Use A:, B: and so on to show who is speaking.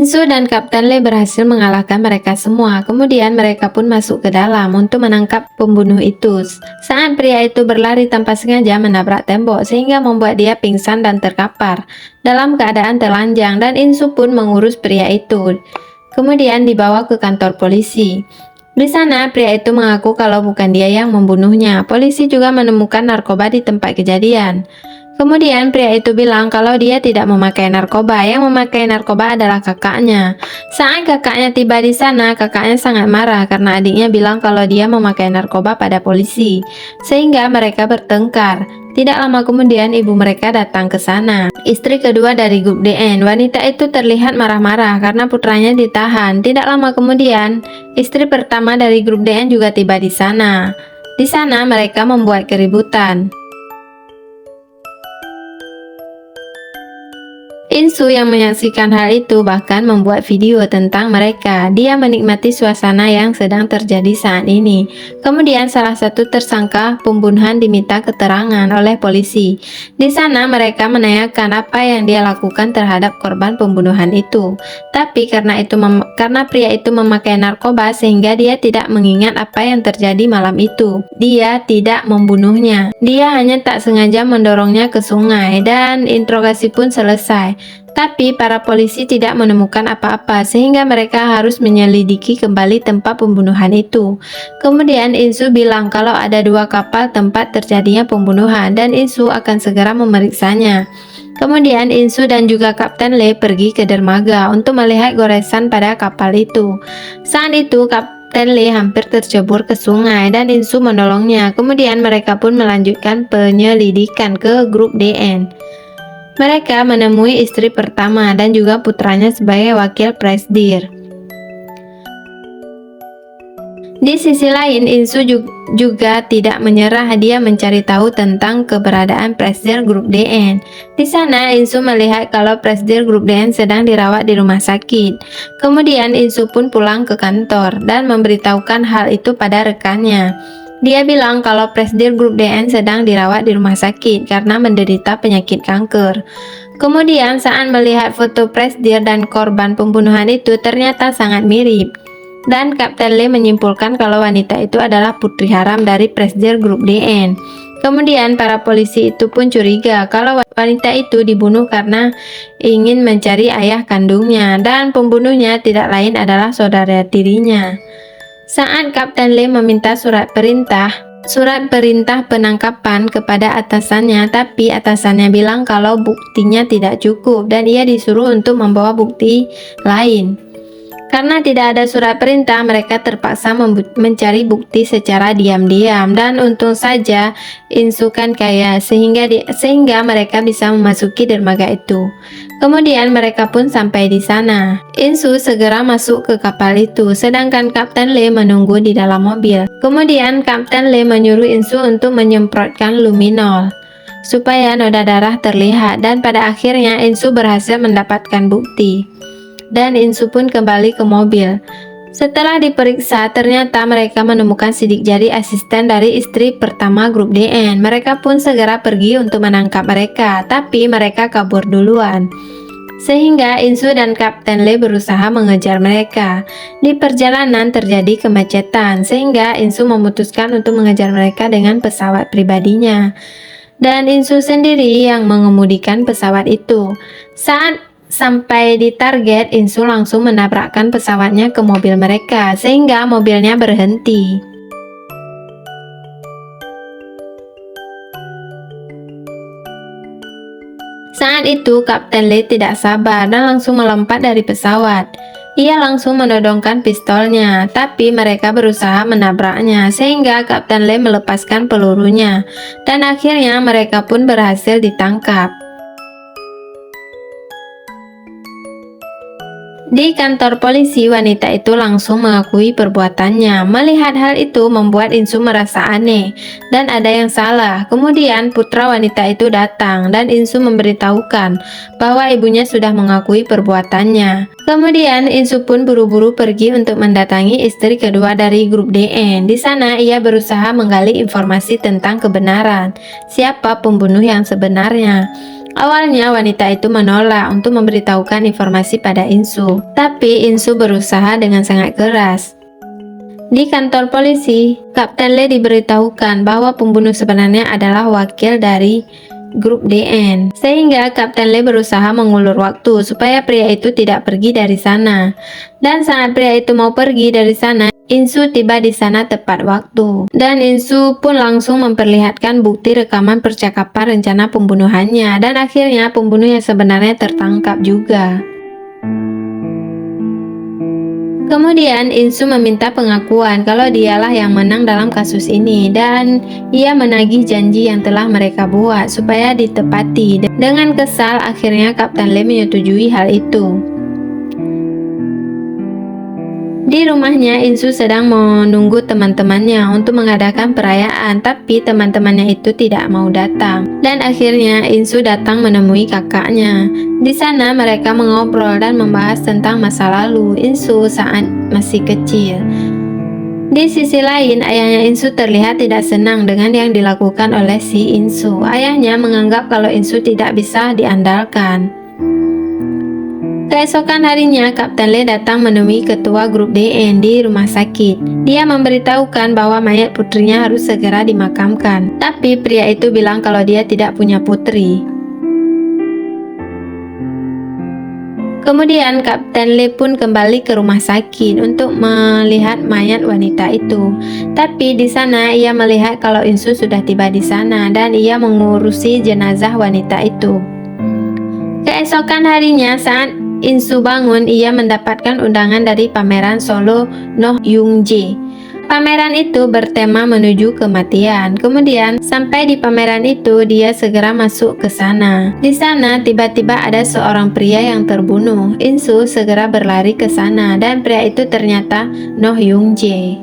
A: Insu dan Kapten Lee berhasil mengalahkan mereka semua. Kemudian mereka pun masuk ke dalam untuk menangkap pembunuh itu. Saat pria itu berlari tanpa sengaja menabrak tembok sehingga membuat dia pingsan dan terkapar dalam keadaan telanjang, dan Insu pun mengurus pria itu. Kemudian dibawa ke kantor polisi. Di sana pria itu mengaku kalau bukan dia yang membunuhnya. Polisi juga menemukan narkoba di tempat kejadian. Kemudian pria itu bilang kalau dia tidak memakai narkoba, yang memakai narkoba adalah kakaknya. Saat kakaknya tiba di sana, kakaknya sangat marah karena adiknya bilang kalau dia memakai narkoba pada polisi, sehingga mereka bertengkar. Tidak lama kemudian ibu mereka datang ke sana. Istri kedua dari grup DN, wanita itu terlihat marah-marah karena putranya ditahan. Tidak lama kemudian, istri pertama dari grup DN juga tiba di sana. Di sana mereka membuat keributan. Insu yang menyaksikan hal itu bahkan membuat video tentang mereka. Dia menikmati suasana yang sedang terjadi saat ini. Kemudian salah satu tersangka pembunuhan diminta keterangan oleh polisi. Di sana mereka menanyakan apa yang dia lakukan terhadap korban pembunuhan itu. Tapi karena pria itu memakai narkoba sehingga dia tidak mengingat apa yang terjadi malam itu. Dia tidak membunuhnya. Dia hanya tak sengaja mendorongnya ke sungai dan interogasi pun selesai. Tapi para polisi tidak menemukan apa-apa sehingga mereka harus menyelidiki kembali tempat pembunuhan itu. Kemudian Insu bilang kalau ada 2 kapal tempat terjadinya pembunuhan dan Insu akan segera memeriksanya. Kemudian Insu dan juga Kapten Lee pergi ke dermaga untuk melihat goresan pada kapal itu. Saat itu Kapten Lee hampir tercebur ke sungai dan Insu menolongnya. Kemudian mereka pun melanjutkan penyelidikan ke grup DN. Mereka menemui istri pertama dan juga putranya sebagai wakil presidir. Di sisi lain, Insu juga tidak menyerah. Dia mencari tahu tentang keberadaan presidir grup DN. Di sana, Insu melihat kalau presidir grup DN sedang dirawat di rumah sakit. Kemudian Insu pun pulang ke kantor dan memberitahukan hal itu pada rekannya. Dia bilang kalau presidir grup DN sedang dirawat di rumah sakit karena menderita penyakit kanker. Kemudian saat melihat foto presidir dan korban pembunuhan itu ternyata sangat mirip. Dan Kapten Lee menyimpulkan kalau wanita itu adalah putri haram dari presidir grup DN. Kemudian para polisi itu pun curiga kalau wanita itu dibunuh karena ingin mencari ayah kandungnya dan pembunuhnya tidak lain adalah saudara tirinya. Saat Kapten Lee meminta surat perintah penangkapan kepada atasannya, tapi atasannya bilang kalau buktinya tidak cukup dan ia disuruh untuk membawa bukti lain. Karena tidak ada surat perintah, mereka terpaksa mencari bukti secara diam-diam dan untung saja Insu kan kaya sehingga mereka bisa memasuki dermaga itu. Kemudian mereka pun sampai di sana. Insu segera masuk ke kapal itu, sedangkan Kapten Lee menunggu di dalam mobil. Kemudian Kapten Lee menyuruh Insu untuk menyemprotkan luminol supaya noda darah terlihat dan pada akhirnya Insu berhasil mendapatkan bukti. Dan Insu pun kembali ke mobil. Setelah diperiksa, ternyata mereka menemukan sidik jari asisten dari istri pertama grup DN. Mereka pun segera pergi untuk menangkap mereka, tapi mereka kabur duluan. Sehingga Insu dan Kapten Lee berusaha mengejar mereka. Di perjalanan terjadi kemacetan, sehingga Insu memutuskan untuk mengejar mereka dengan pesawat pribadinya. Dan Insu sendiri yang mengemudikan pesawat itu. Saat sampai di target, Insu langsung menabrakkan pesawatnya ke mobil mereka sehingga mobilnya berhenti. Saat itu Kapten Lee tidak sabar dan langsung melompat dari pesawat. Ia langsung menodongkan pistolnya, tapi mereka berusaha menabraknya sehingga Kapten Lee melepaskan pelurunya dan akhirnya mereka pun berhasil ditangkap. Di kantor polisi, wanita itu langsung mengakui perbuatannya. Melihat hal itu membuat Insu merasa aneh dan ada yang salah. Kemudian putra wanita itu datang dan Insu memberitahukan bahwa ibunya sudah mengakui perbuatannya. Kemudian Insu pun buru-buru pergi untuk mendatangi istri kedua dari grup DN. Di sana ia berusaha menggali informasi tentang kebenaran siapa pembunuh yang sebenarnya. Awalnya wanita itu menolak untuk memberitahukan informasi pada Insu, tapi Insu berusaha dengan sangat keras. Di kantor polisi, Kapten Lee diberitahukan bahwa pembunuh sebenarnya adalah wakil dari grup DN, sehingga Kapten Lee berusaha mengulur waktu supaya pria itu tidak pergi dari sana. Dan saat pria itu mau pergi dari sana, Insu tiba di sana tepat waktu, dan Insu pun langsung memperlihatkan bukti rekaman percakapan rencana pembunuhannya, dan akhirnya pembunuh yang sebenarnya tertangkap juga. Kemudian Insu meminta pengakuan kalau dialah yang menang dalam kasus ini, dan ia menagih janji yang telah mereka buat supaya ditepati. Dengan kesal, akhirnya Kapten Lee menyetujui hal itu. Di rumahnya, Insu sedang menunggu teman-temannya untuk mengadakan perayaan, tapi teman-temannya itu tidak mau datang. Dan akhirnya Insu datang menemui kakaknya. Di sana mereka mengobrol dan membahas tentang masa lalu Insu saat masih kecil. Di sisi lain, ayahnya Insu terlihat tidak senang dengan yang dilakukan oleh si Insu. Ayahnya menganggap kalau Insu tidak bisa diandalkan. Keesokan harinya, Kapten Lee datang menemui ketua grup DN di rumah sakit. Dia memberitahukan bahwa mayat putrinya harus segera dimakamkan. Tapi pria itu bilang kalau dia tidak punya putri. Kemudian Kapten Lee pun kembali ke rumah sakit untuk melihat mayat wanita itu. Tapi di sana ia melihat kalau Insu sudah tiba di sana dan ia mengurusi jenazah wanita itu. Keesokan harinya saat Insu bangun, ia mendapatkan undangan dari pameran solo Noh Yung Jae. Pameran itu bertema menuju kematian. Kemudian sampai di pameran itu, dia segera masuk ke sana. Di sana tiba-tiba ada seorang pria yang terbunuh. Insu segera berlari ke sana dan pria itu ternyata Noh Yung Jae.